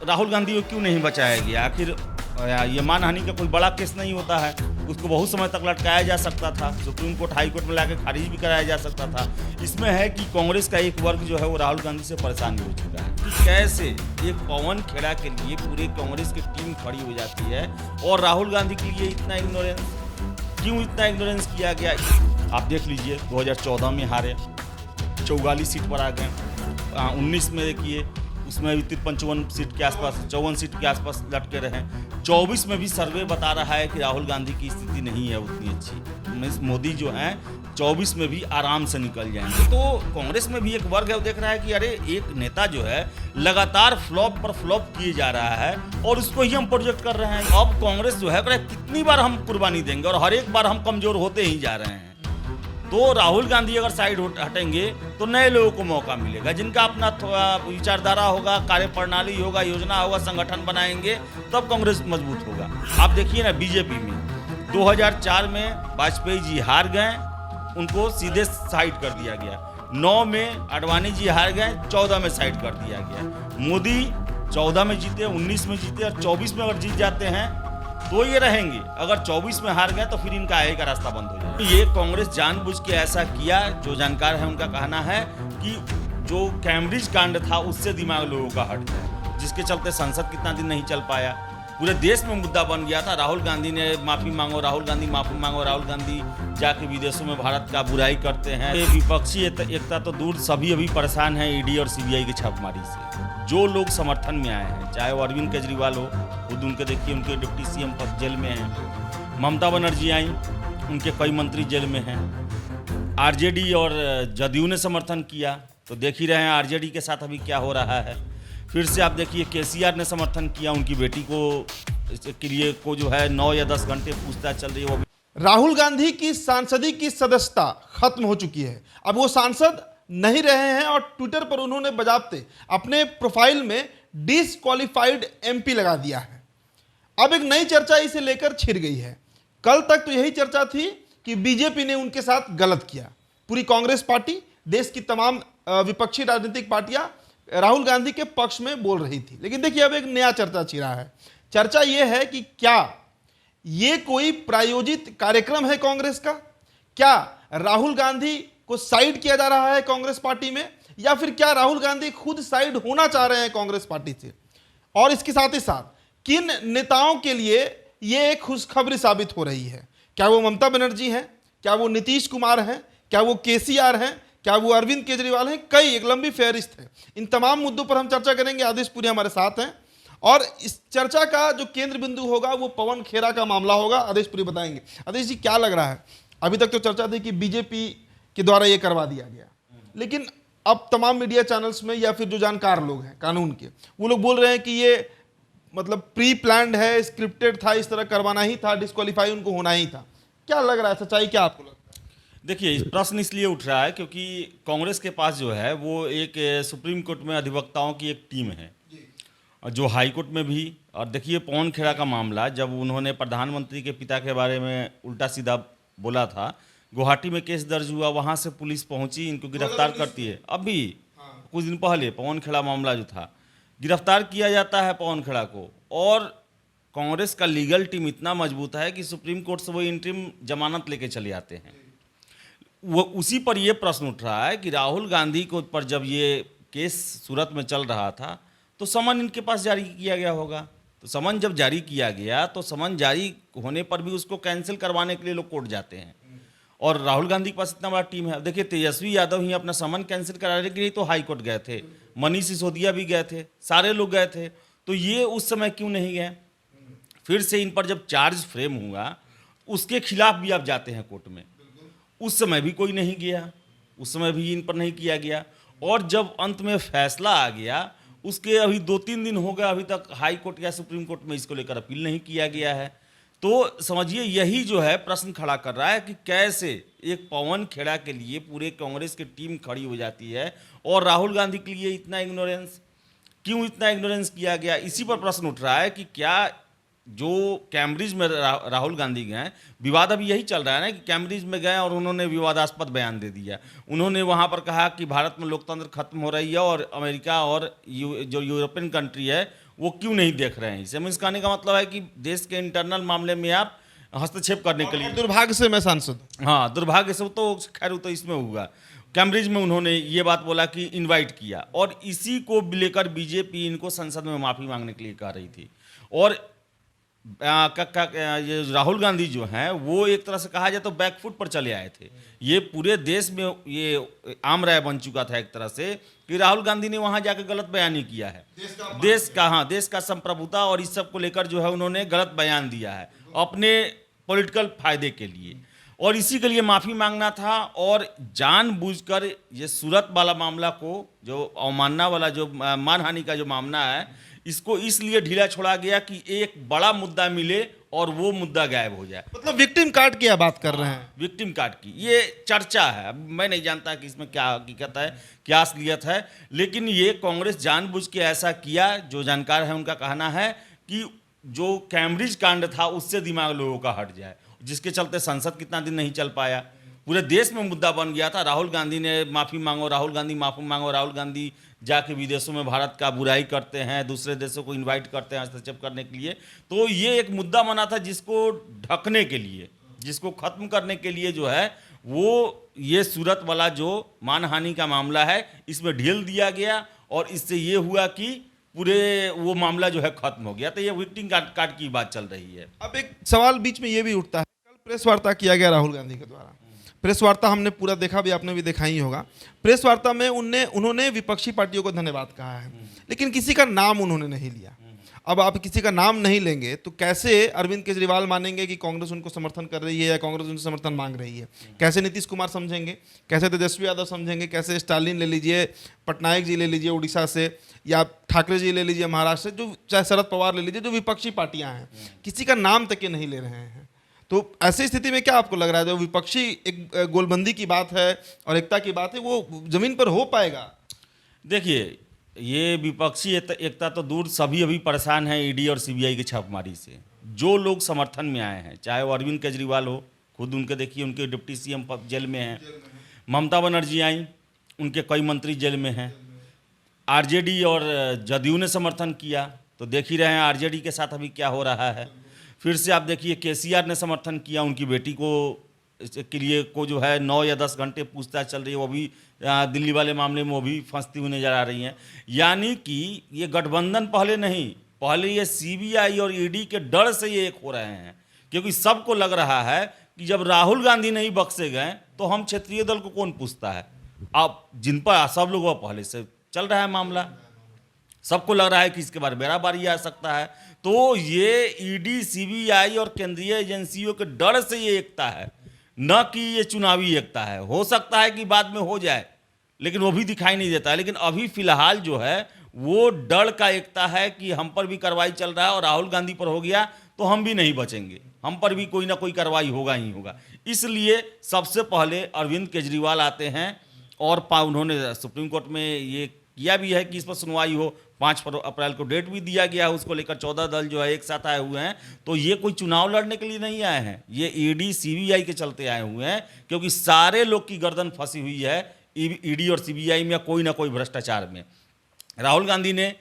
राहुल गांधी को क्यों नहीं बचाया गया? आखिर ये मानहानि का कोई बड़ा केस नहीं होता है, उसको बहुत समय तक लटकाया जा सकता था, सुप्रीम कोर्ट हाई कोर्ट में लाकर खारिज भी कराया जा सकता था। इसमें है कि कांग्रेस का एक वर्ग जो है वो राहुल गांधी से परेशान हो चुका है कि कैसे एक पवन खेड़ा के लिए पूरे कांग्रेस की टीम खड़ी हो जाती है और राहुल गांधी के लिए इतना इग्नोरेंस, क्यों इतना इग्नोरेंस किया गया? आप देख लीजिए 2014 में हारे, 44 सीट पर आ गए, 19 में देखिए उसमें भी 53 सीट के आसपास, 54 सीट के आसपास लटके रहे। 24 में भी सर्वे बता रहा है कि राहुल गांधी की स्थिति नहीं है उतनी अच्छी। मोदी जो हैं 24 में भी आराम से निकल जाएंगे। तो कांग्रेस में भी एक वर्ग है वो देख रहा है कि अरे एक नेता जो है लगातार फ्लॉप पर फ्लॉप किए जा रहा है और उसको ही हम प्रोजेक्ट कर रहे हैं। अब कांग्रेस जो है कितनी बार हम कुर्बानी देंगे और हर एक बार हम कमजोर होते ही जा रहे हैं। तो राहुल गांधी अगर साइड हटेंगे तो नए लोगों को मौका मिलेगा, जिनका अपना विचारधारा होगा, कार्यप्रणाली होगा, योजना होगा, संगठन बनाएंगे, तब कांग्रेस मजबूत होगा। आप देखिए ना बीजेपी में 2004 में वाजपेयी जी हार गए, उनको सीधे साइड कर दिया गया। 9 में आडवाणी जी हार गए, 14 में साइड कर दिया गया। मोदी 14 में जीते, 19 में जीते और 24 में अगर जीत जाते हैं तो ये रहेंगे। अगर 24 में हार गए तो फिर इनका आगे का रास्ता बंद हो जाएगा। ये कांग्रेस जानबूझ के ऐसा किया, जो जानकार है उनका कहना है कि जो कैम्ब्रिज कांड था उससे दिमाग लोगों का हट गया, जिसके चलते संसद कितना दिन नहीं चल पाया, पूरे देश में मुद्दा बन गया था। राहुल गांधी ने माफ़ी मांगो, राहुल गांधी माफ़ी मांगो, राहुल गांधी जाके विदेशों में भारत का बुराई करते हैं। ये विपक्षी एकता तो दूर, सभी अभी परेशान हैं ईडी और सीबीआई की छापेमारी से। जो लोग समर्थन में आए हैं, चाहे वो अरविंद केजरीवाल हो, खुद उनके देखिए उनके डिप्टी सीएम जेल में हैं, ममता बनर्जी आई, उनके कई मंत्री जेल में हैं, आरजेडी और जदयू ने समर्थन किया, तो देख ही रहे हैं आरजेडी के साथ अभी क्या हो रहा है। फिर से आप देखिए केसीआर ने समर्थन किया, उनकी बेटी को के लिए को जो है 9 या 10 घंटे पूछताछ चल रही है। वो राहुल गांधी की सांसदी की सदस्यता खत्म हो चुकी है, अब वो सांसद नहीं रहे हैं और ट्विटर पर उन्होंने बजाबते अपने प्रोफाइल में डिसक्वालीफाइड एमपी लगा दिया है। अब एक नई चर्चा इसे लेकर छिड़ गई है। कल तक तो यही चर्चा थी कि बीजेपी ने उनके साथ गलत किया। पूरी कांग्रेस पार्टी, देश की तमाम विपक्षी राजनीतिक पार्टियां राहुल गांधी के पक्ष में बोल रही थी। लेकिन देखिए अब एक नया चर्चा छिड़ा है। चर्चा यह है कि क्या ये कोई प्रायोजित कार्यक्रम है कांग्रेस का? क्या राहुल गांधी को साइड किया जा रहा है कांग्रेस पार्टी में, या फिर क्या राहुल गांधी खुद साइड होना चाह रहे हैं कांग्रेस पार्टी से? और इसके साथ ही साथ किन नेताओं के लिए ये एक खुशखबरी साबित हो रही है? क्या वो ममता बनर्जी हैं? क्या वो नीतीश कुमार हैं? क्या वो केसीआर हैं? क्या वो अरविंद केजरीवाल हैं? कई एक लंबी फहरिस्त है। इन तमाम मुद्दों पर हम चर्चा करेंगे। आदेश पुरी हमारे साथ हैं और इस चर्चा का जो केंद्र बिंदु होगा वो पवन खेड़ा का मामला होगा। आदेश पुरी बताएंगे। आदेश जी, क्या लग रहा है? अभी तक तो चर्चा थी कि बीजेपी के द्वारा ये करवा दिया गया, लेकिन अब तमाम मीडिया चैनल्स में या फिर जो जानकार लोग हैं कानून के, वो लोग बोल रहे हैं कि ये मतलब प्री प्लान्ड है, स्क्रिप्टेड था, इस तरह करवाना ही था, डिस्क्वालीफाई उनको होना ही था। क्या लग रहा है, सच्चाई क्या आपको लगता है? देखिए प्रश्न इसलिए उठ रहा है क्योंकि कांग्रेस के पास जो है वो एक सुप्रीम कोर्ट में अधिवक्ताओं की एक टीम है, जो हाई कोर्ट में भी। और देखिए पवन खेड़ा का मामला, जब उन्होंने प्रधानमंत्री के पिता के बारे में उल्टा सीधा बोला था, गुवाहाटी में केस दर्ज हुआ, वहाँ से पुलिस पहुँची, इनको गिरफ्तार करती है। अभी कुछ दिन पहले पवन खेड़ा मामला जो था, गिरफ्तार किया जाता है पवन खेड़ा को, और कांग्रेस का लीगल टीम इतना मजबूत है कि सुप्रीम कोर्ट से वो इंटरिम जमानत लेके चले आते हैं। वो उसी पर ये प्रश्न उठ रहा है कि राहुल गांधी को पर जब ये केस सूरत में चल रहा था तो समन इनके पास जारी किया गया होगा। तो समन जब जारी किया गया तो समन जारी होने पर भी उसको कैंसिल करवाने के लिए लोग कोर्ट जाते हैं, और राहुल गांधी के पास इतना बड़ा टीम है। देखिए तेजस्वी यादव ही अपना समन कैंसिल कराने के लिए तो हाई कोर्ट गए थे, मनीष सिसोदिया भी गए थे, सारे लोग गए थे, तो ये उस समय क्यों नहीं गए? फिर से इन पर जब चार्ज फ्रेम हुआ उसके खिलाफ भी आप जाते हैं कोर्ट में, उस समय भी कोई नहीं गया, उस समय भी इन पर नहीं किया गया। और जब अंत में फैसला आ गया, उसके अभी 2-3 दिन हो गए, अभी तक हाई कोर्ट या सुप्रीम कोर्ट में इसको लेकर अपील नहीं किया गया है। तो समझिए यही जो है प्रश्न खड़ा कर रहा है कि कैसे एक पवन खेड़ा के लिए पूरे कांग्रेस की टीम खड़ी हो जाती है और राहुल गांधी के लिए इतना इग्नोरेंस, क्यों इतना इग्नोरेंस किया गया? इसी पर प्रश्न उठ रहा है कि क्या जो कैम्ब्रिज में राहुल गांधी गए, विवाद अभी यही चल रहा है ना कि कैम्ब्रिज में गए और उन्होंने विवादास्पद बयान दे दिया। उन्होंने वहाँ पर कहा कि भारत में लोकतंत्र खत्म हो रही है और अमेरिका और जो यूरोपियन कंट्री है वो क्यों नहीं देख रहे हैं इसे। मीन्स कहने का मतलब है कि देश के इंटरनल मामले में आप हस्तक्षेप करने के लिए। और दुर्भाग्य से मैं सांसद हूं। हाँ, दुर्भाग्य से तो खैर वो तो इसमें हुआ। कैम्ब्रिज में उन्होंने ये बात बोला कि इनवाइट किया, और इसी को लेकर बीजेपी इनको संसद में माफ़ी मांगने के लिए कह रही थी। और ये राहुल गांधी जो हैं वो एक तरह से कहा जाए तो बैकफुट पर चले आए थे। ये पूरे देश में ये आम राय बन चुका था एक तरह से कि राहुल गांधी ने वहाँ जाकर गलत बयानी किया है, देश का संप्रभुता और इस सब को लेकर जो है उन्होंने गलत बयान दिया है अपने पॉलिटिकल फायदे के लिए, और इसी के लिए माफ़ी मांगना था। और जानबूझकर ये सूरत वाला मामला को, जो अवमानना वाला जो मानहानि का जो मामला है, इसको इसलिए ढीला छोड़ा गया कि एक बड़ा मुद्दा मिले और वो मुद्दा गायब हो जाए। मतलब विक्टिम कार्ड की आप बात कर रहे हैं। विक्टिम कार्ड की ये चर्चा है। अब मैं नहीं जानता कि इसमें क्या हकीकत है, क्या असलियत है, लेकिन ये कांग्रेस जानबूझ के ऐसा किया। जो जानकार है उनका कहना है कि जो कैम्ब्रिज कांड था उससे दिमाग लोगों का हट जाए, जिसके चलते संसद कितना दिन नहीं चल पाया, पूरे देश में मुद्दा बन गया था। राहुल गांधी ने माफ़ी मांगो, राहुल गांधी माफ़ी मांगो, राहुल गांधी जाके विदेशों में भारत का बुराई करते हैं, दूसरे देशों को इनवाइट करते हैं हस्तक्षेप करने के लिए। तो ये एक मुद्दा बना था जिसको ढकने के लिए, जिसको ख़त्म करने के लिए जो है वो ये सूरत वाला जो मानहानि का मामला है इसमें ढील दिया गया, और इससे ये हुआ कि पूरे वो मामला जो है खत्म हो गया। तो ये विक्टिम कार्ड की बात चल रही है। अब एक सवाल बीच में ये भी उठता है, कल प्रेस वार्ता किया गया राहुल गांधी के द्वारा। प्रेस वार्ता हमने पूरा देखा भी, आपने भी देखा ही होगा। प्रेस वार्ता में उन्होंने विपक्षी पार्टियों को धन्यवाद कहा है, लेकिन किसी का नाम उन्होंने नहीं लिया। अब आप किसी का नाम नहीं लेंगे तो कैसे अरविंद केजरीवाल मानेंगे कि कांग्रेस उनको समर्थन कर रही है या कांग्रेस उनसे समर्थन मांग रही है? कैसे नीतीश कुमार समझेंगे, कैसे तेजस्वी यादव समझेंगे, कैसे स्टालिन ले लीजिए, पटनायक जी ले लीजिए उड़ीसा से, या ठाकरे जी ले लीजिए महाराष्ट्र से, जो चाहे शरद पवार ले लीजिए, जो विपक्षी पार्टियां हैं, किसी का नाम तक ये नहीं ले रहे हैं। तो ऐसी स्थिति में क्या आपको लग रहा है, जो विपक्षी एक गोलबंदी की बात है और एकता की बात है, वो जमीन पर हो पाएगा? देखिए, ये विपक्षी एकता तो दूर, सभी अभी परेशान हैं ईडी और सीबीआई की छापेमारी से। जो लोग समर्थन में आए हैं, चाहे वो अरविंद केजरीवाल हो, खुद उनके देखिए उनके डिप्टी सीएम जेल में हैं, ममता बनर्जी आई, उनके कई मंत्री जेल में हैं, आरजेडी और जदयू ने समर्थन किया, तो देख ही रहे हैं आरजेडी के साथ अभी क्या हो रहा है। फिर से आप देखिए केसीआर ने समर्थन किया, उनकी बेटी को के लिए को जो है 9 या 10 घंटे पूछताछ चल रही है, वो भी दिल्ली वाले मामले में वो भी फंसती हुई नजर आ रही हैं। यानी कि ये गठबंधन पहले नहीं, पहले ये सीबीआई और ईडी के डर से ये एक हो रहे हैं, क्योंकि सबको लग रहा है कि जब राहुल गांधी नहीं बख्शे गए तो हम क्षेत्रीय दल को कौन पूछता है। अब जिन पर सब लोगों पहले से चल रहा है मामला, सबको लग रहा है कि इसके बाद मेरा बारी आ सकता है। तो ये ईडी, सीबीआई और केंद्रीय एजेंसियों के डर से ये एकता है, न कि ये चुनावी एकता है। हो सकता है कि बाद में हो जाए, लेकिन वो भी दिखाई नहीं देता है। लेकिन अभी फिलहाल जो है वो डर का एकता है कि हम पर भी कार्रवाई चल रहा है, और राहुल गांधी पर हो गया तो हम भी नहीं बचेंगे, हम पर भी कोई ना कोई कार्रवाई होगा ही होगा। इसलिए सबसे पहले अरविंद केजरीवाल आते हैं, और उन्होंने सुप्रीम कोर्ट में ये किया भी है कि इस पर सुनवाई हो। 5 अप्रैल को डेट भी दिया गया है, उसको लेकर 14 दल जो है एक साथ आए हुए हैं। तो ये कोई चुनाव लड़ने के लिए नहीं आए हैं, ये ईडी सीबीआई के चलते आए हुए हैं, क्योंकि सारे लोग की गर्दन फंसी हुई है ईडी और सीबीआई में, कोई ना कोई भ्रष्टाचार में। राहुल गांधी ने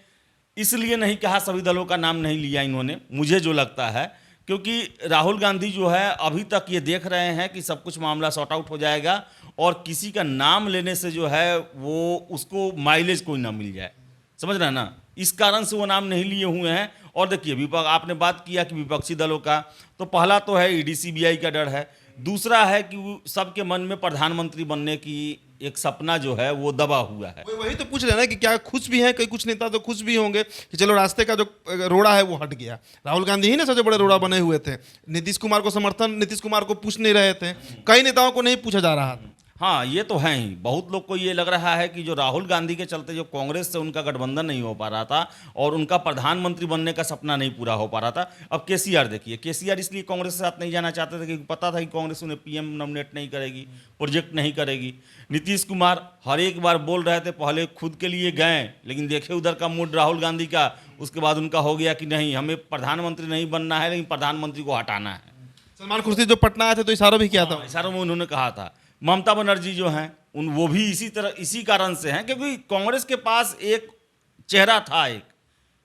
इसलिए नहीं कहा, सभी दलों का नाम नहीं लिया इन्होंने, मुझे जो लगता है, क्योंकि राहुल गांधी जो है अभी तक ये देख रहे हैं कि सब कुछ मामला सॉर्ट आउट हो जाएगा, और किसी का नाम लेने से जो है वो उसको माइलेज कोई ना मिल जाए, समझ रहे हैं ना, इस कारण से वो नाम नहीं लिए हुए हैं। और देखिए आपने बात किया कि विपक्षी दलों का, तो पहला तो है ईडी सीबीआई का डर है, दूसरा है कि सबके मन में प्रधानमंत्री बनने की एक सपना जो है वो दबा हुआ है। वही तो पूछ रहे हैं ना कि क्या खुश भी हैं, कई कुछ नेता तो खुश भी होंगे कि चलो रास्ते का जो रोड़ा है वो हट गया। राहुल गांधी ही ना सबसे बड़े रोड़ा बने हुए थे, नीतीश कुमार को समर्थन, नीतीश कुमार को पूछ नहीं रहे थे, कई नेताओं को नहीं पूछा जा रहा था। हाँ, ये तो है ही। बहुत लोग को ये लग रहा है कि जो राहुल गांधी के चलते जो कांग्रेस से उनका गठबंधन नहीं हो पा रहा था और उनका प्रधानमंत्री बनने का सपना नहीं पूरा हो पा रहा था। अब केसीआर देखिए, केसीआर इसलिए कांग्रेस के साथ नहीं जाना चाहते थे क्योंकि पता था कि कांग्रेस उन्हें पीएम नॉमिनेट नहीं करेगी, प्रोजेक्ट नहीं करेगी। नीतीश कुमार हर एक बार बोल रहे थे, पहले खुद के लिए गए, लेकिन देखे उधर का मूड राहुल गांधी का, उसके बाद उनका हो गया कि नहीं, हमें प्रधानमंत्री नहीं बनना है, लेकिन प्रधानमंत्री को हटाना है। सलमान खुर्शीद जो पटना आए थे तो इशारा भी किया था, इशारों में उन्होंने कहा था। ममता बनर्जी जो हैं वो भी इसी कारण से हैं क्योंकि कांग्रेस के पास एक चेहरा था, एक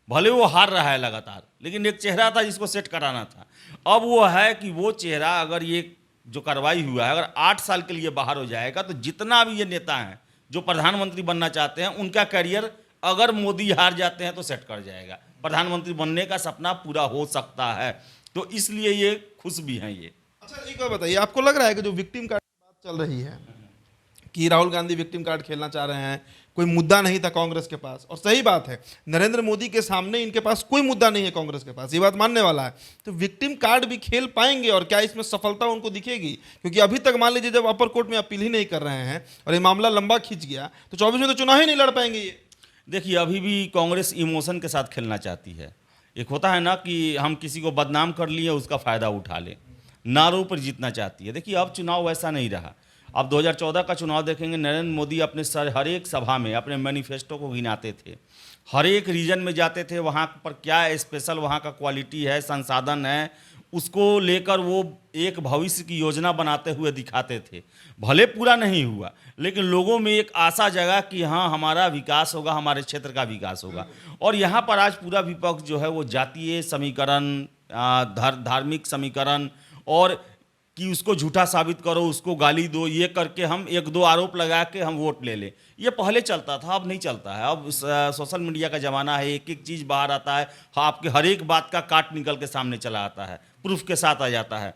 भले वो हार रहा है लगातार, लेकिन एक चेहरा था जिसको सेट कराना था। अब वो है कि वो चेहरा अगर ये जो कार्रवाई हुआ है अगर 8 साल के लिए बाहर हो जाएगा तो जितना भी ये नेता हैं जो प्रधानमंत्री बनना चाहते हैं उनका करियर अगर मोदी हार जाते हैं तो सेट कर जाएगा, प्रधानमंत्री बनने का सपना पूरा हो सकता है। तो इसलिए ये खुश भी हैं ये। अच्छा एक बात बताइए, आपको लग रहा है कि जो विक्टिम कार्ड की बात चल रही है कि राहुल गांधी विक्टिम कार्ड खेलना चाह रहे हैं, कोई मुद्दा नहीं था कांग्रेस के पास, और सही बात है नरेंद्र मोदी के सामने इनके पास कोई मुद्दा नहीं है कांग्रेस के पास, ये बात मानने वाला है, तो विक्टिम कार्ड भी खेल पाएंगे और क्या इसमें सफलता उनको दिखेगी? क्योंकि अभी तक मान लीजिए जब अपर कोर्ट में अपील ही नहीं कर रहे हैं और ये मामला लंबा खींच गया तो 24 में तो चुनाव ही नहीं लड़ पाएंगे ये। देखिए अभी भी कांग्रेस इमोशन के साथ खेलना चाहती है। एक होता है ना कि हम किसी को बदनाम कर लिए उसका फ़ायदा उठा लें, नारों पर जीतना चाहती है। देखिए अब चुनाव वैसा नहीं रहा। अब 2014 का चुनाव देखेंगे, नरेंद्र मोदी अपने हर एक सभा में अपने मैनिफेस्टो को गिनाते थे, हर एक रीजन में जाते थे, वहाँ पर क्या स्पेशल वहाँ का क्वालिटी है, संसाधन है, उसको लेकर वो एक भविष्य की योजना बनाते हुए दिखाते थे। भले पूरा नहीं हुआ लेकिन लोगों में एक आशा जगा कि हाँ हमारा विकास होगा, हमारे क्षेत्र का विकास होगा। और यहाँ पर आज पूरा विपक्ष जो है वो जातीय समीकरण, धार्मिक समीकरण और कि उसको झूठा साबित करो, उसको गाली दो, ये करके हम 1-2 आरोप लगा के हम वोट ले लें। ये पहले चलता था, अब नहीं चलता है। अब सोशल मीडिया का ज़माना है, एक एक चीज़ बाहर आता है, हाँ आपके हर एक बात का काट निकल के सामने चला आता है, प्रूफ के साथ आ जाता है।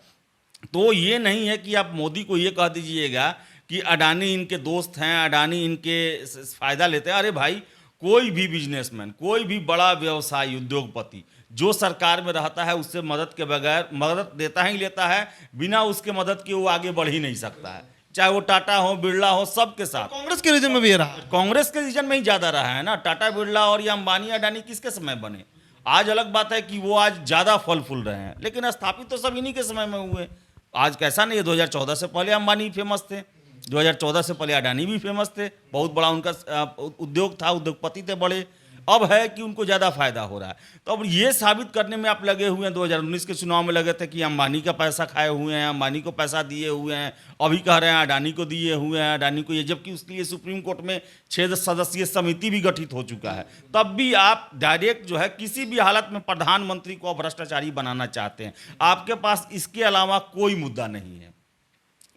तो ये नहीं है कि आप मोदी को ये कह दीजिएगा कि अडानी इनके दोस्त हैं, अडानी इनके फ़ायदा लेते हैं। अरे भाई कोई भी बिजनेसमैन, कोई भी बड़ा व्यवसायी, उद्योगपति जो सरकार में रहता है उससे मदद के बगैर मदद देता ही लेता है, बिना उसके मदद के वो आगे बढ़ ही नहीं सकता है, चाहे वो टाटा हो, बिरला हो, सबके साथ। कांग्रेस के रीजन में भी ये रहा, कांग्रेस के रीजन में ही ज़्यादा रहा है ना। टाटा बिरला और ये अंबानी अडानी किसके समय बने? आज अलग बात है कि वो आज ज़्यादा फल फूल रहे हैं, लेकिन स्थापित तो सब इन्हीं के समय में हुए। आज कैसा नहीं है, 2014 से पहले अंबानी फेमस थे, 2014 से पहले अडानी भी फेमस थे, बहुत बड़ा उनका उद्योग था, उद्योगपति थे बड़े। अब है कि उनको ज़्यादा फायदा हो रहा है। तो अब ये साबित करने में आप लगे हुए हैं। 2019 के चुनाव में लगे थे कि अंबानी का पैसा खाए हुए हैं, अंबानी को पैसा दिए हुए हैं, अभी कह रहे हैं अडानी को दिए हुए हैं, अडानी को ये, जबकि उसके लिए सुप्रीम कोर्ट में 6 सदस्यीय समिति भी गठित हो चुका है। तब भी आप डायरेक्ट जो है किसी भी हालत में प्रधानमंत्री को भ्रष्टाचारी बनाना चाहते हैं। आपके पास इसके अलावा कोई मुद्दा नहीं है।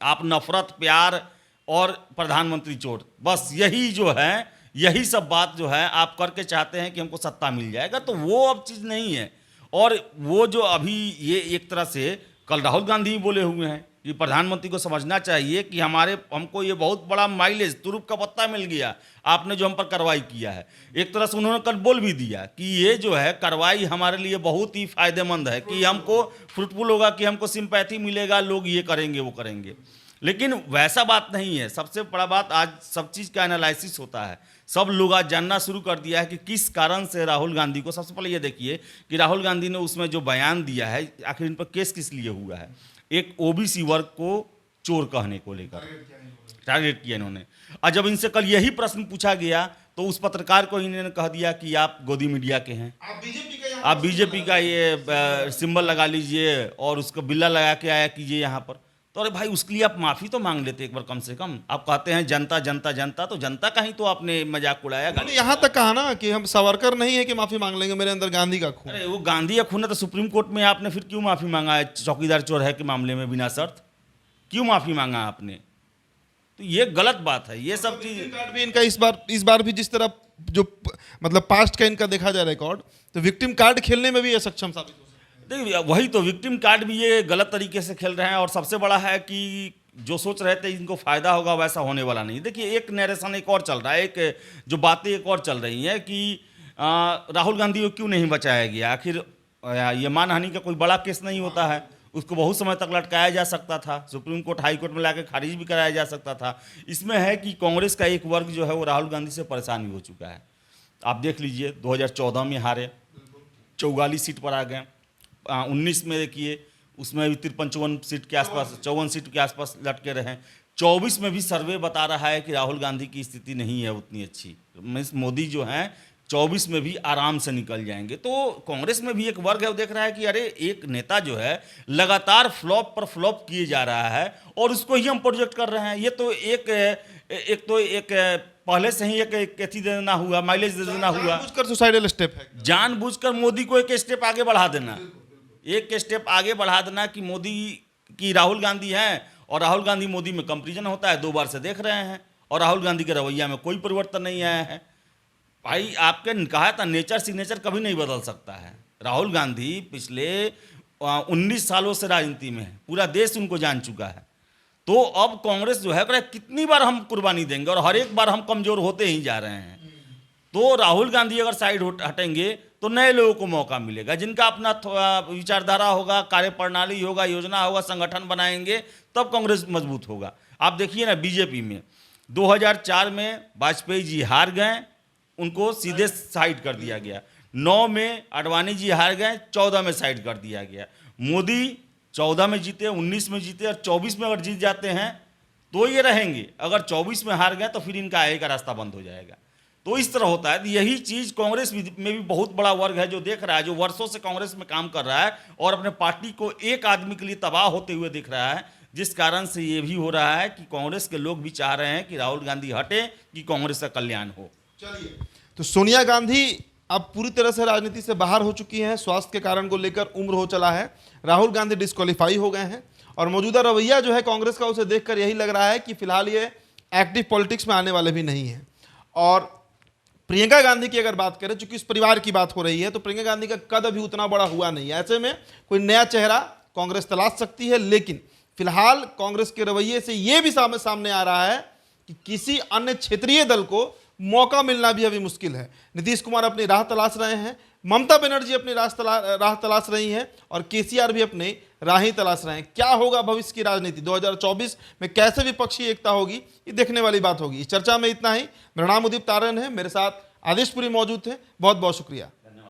आप नफरत, प्यार और प्रधानमंत्री चोर, बस यही जो है, यही सब बात जो है आप करके चाहते हैं कि हमको सत्ता मिल जाएगा, तो वो अब चीज़ नहीं है। और वो जो अभी ये एक तरह से कल राहुल गांधी ही बोले हुए हैं कि प्रधानमंत्री को समझना चाहिए कि हमको ये बहुत बड़ा माइलेज, तुरुप का पत्ता मिल गया, आपने जो हम पर कार्रवाई किया है। एक तरह से उन्होंने कल बोल भी दिया कि ये जो है कार्रवाई हमारे लिए बहुत ही फायदेमंद है, कि हमको फ्रूटफुल होगा, कि हमको सिंपैथी मिलेगा, लोग ये करेंगे वो करेंगे। लेकिन वैसा बात नहीं है। सबसे बड़ा बात, आज सब चीज़ का एनालिसिस होता है, सब लोग आज जानना शुरू कर दिया है कि किस कारण से राहुल गांधी को, सबसे पहले ये देखिए कि राहुल गांधी ने उसमें जो बयान दिया है, आखिर इन पर केस किस लिए हुआ है। एक ओबीसी वर्ग को चोर कहने को लेकर टारगेट किया इन्होंने। और जब इनसे कल यही प्रश्न पूछा गया तो उस पत्रकार को इन्होंने कह दिया कि आप गोदी मीडिया के हैं, आप बीजेपी का ये सिंबल लगा लीजिए और उसको बिल्ला लगा के आया कीजिए यहाँ पर। तो अरे भाई उसके लिए आप माफ़ी तो मांग लेते एक बार कम से कम। आप कहते हैं जनता जनता जनता, तो जनता का ही तो आपने मजाक उड़ाया। यहाँ तक कहा ना कि हम सावरकर नहीं है कि माफी मांग लेंगे, मेरे अंदर गांधी का खून। अरे वो गांधी का खून है तो सुप्रीम कोर्ट में आपने फिर क्यों माफ़ी मांगा है चौकीदार चोर है के मामले में बिना शर्त? क्यों माफ़ी मांगा आपने? तो ये गलत बात है। ये सब चीज़ भी इनका इस बार भी जिस तरह जो मतलब पास्ट का इनका देखा जाए रिकॉर्ड, तो विक्टिम कार्ड खेलने में भी असक्षम साबित हो सकता है। देखिए वही तो, विक्टिम कार्ड भी ये गलत तरीके से खेल रहे हैं। और सबसे बड़ा है कि जो सोच रहे थे इनको फ़ायदा होगा, वैसा होने वाला नहीं। देखिए एक नैरेशन एक और चल रहा है, एक जो बातें एक और चल रही हैं कि राहुल गांधी को क्यों नहीं बचाया गया। आखिर ये मानहानि का कोई बड़ा केस नहीं होता है, उसको बहुत समय तक लटकाया जा सकता था, सुप्रीम कोर्ट हाई कोर्ट में लाकर खारिज भी कराया जा सकता था। इसमें है कि कांग्रेस का एक वर्ग जो है वो राहुल गांधी से परेशान भी हो चुका है। आप देख लीजिए 2014 में हारे, 44 सीट पर आ गए, 19 में देखिए उसमें भी 53-54 सीट के आसपास, 54 सीट के आसपास लटके रहे। 24 में भी सर्वे बता रहा है कि राहुल गांधी की स्थिति नहीं है उतनी अच्छी, मीन्स मोदी जो हैं 24 में भी आराम से निकल जाएंगे। तो कांग्रेस में भी एक वर्ग है वो देख रहा है कि अरे एक नेता जो है लगातार फ्लॉप पर फ्लॉप किए जा रहा है और उसको ही हम प्रोजेक्ट कर रहे हैं। ये तो एक पहले से ही एक अथी दे देना हुआ, माइलेज दे देना हुआ, जानबूझकर सुसाइडल स्टेप है। जानबूझकर मोदी को एक स्टेप आगे बढ़ा देना, एक स्टेप आगे बढ़ा देना कि मोदी की राहुल गांधी हैं और राहुल गांधी मोदी में कंपैरिजन होता है, 2 बार से देख रहे हैं और राहुल गांधी के रवैया में कोई परिवर्तन नहीं आया है। भाई आपके कहा था नेचर सिग्नेचर कभी नहीं बदल सकता है। राहुल गांधी पिछले 19 सालों से राजनीति में है, पूरा देश उनको जान चुका है। तो अब कांग्रेस जो है कितनी बार हम कुर्बानी देंगे और हर एक बार हम कमजोर होते ही जा रहे हैं। तो राहुल गांधी अगर साइड हटेंगे तो नए लोगों को मौका मिलेगा, जिनका अपना विचारधारा होगा, कार्यप्रणाली होगा, योजना होगा, संगठन बनाएंगे, तब कांग्रेस मजबूत होगा। आप देखिए ना बीजेपी में 2004 में वाजपेयी जी हार गए, उनको सीधे साइड कर दिया गया। 9 में आडवाणी जी हार गए, 14 में साइड कर दिया गया। मोदी 14 में जीते, 19 में जीते और 24 में अगर जीत जाते हैं तो ये रहेंगे, अगर 24 में हार गए तो फिर इनका आगे का रास्ता बंद हो जाएगा। तो इस तरह होता है। यही चीज़ कांग्रेस में भी बहुत बड़ा वर्ग है जो देख रहा है, जो वर्षों से कांग्रेस में काम कर रहा है और अपने पार्टी को एक आदमी के लिए तबाह होते हुए दिख रहा है, जिस कारण से ये भी हो रहा है कि कांग्रेस के लोग भी चाह रहे हैं कि राहुल गांधी हटे कि कांग्रेस का कल्याण हो। चलिए, तो सोनिया गांधी अब पूरी तरह से राजनीति से बाहर हो चुकी हैं, स्वास्थ्य के कारण को लेकर उम्र हो चला है। राहुल गांधी डिस्क्वालीफाई हो गए हैं और मौजूदा रवैया जो है कांग्रेस का, उसे देखकर यही लग रहा है कि फिलहाल ये एक्टिव पॉलिटिक्स में आने वाले भी नहीं हैं। और प्रियंका गांधी की अगर बात करें, चूंकि इस परिवार की बात हो रही है, तो प्रियंका गांधी का कद अभी उतना बड़ा हुआ नहीं है। ऐसे में कोई नया चेहरा कांग्रेस तलाश सकती है, लेकिन फिलहाल कांग्रेस के रवैये से यह भी सामने आ रहा है कि किसी अन्य क्षेत्रीय दल को मौका मिलना भी अभी मुश्किल है। नीतीश कुमार अपनी राह तलाश रहे हैं, ममता बनर्जी अपनी राह तलाश रही हैं और केसीआर भी अपनी राह ही तलाश रहे हैं। क्या होगा भविष्य की राजनीति 2024 में, कैसे विपक्षी एकता होगी, ये देखने वाली बात होगी। इस चर्चा में इतना ही। मेरा नाम उदित तारन है, मेरे साथ आदेशपुरी मौजूद थे। बहुत बहुत शुक्रिया।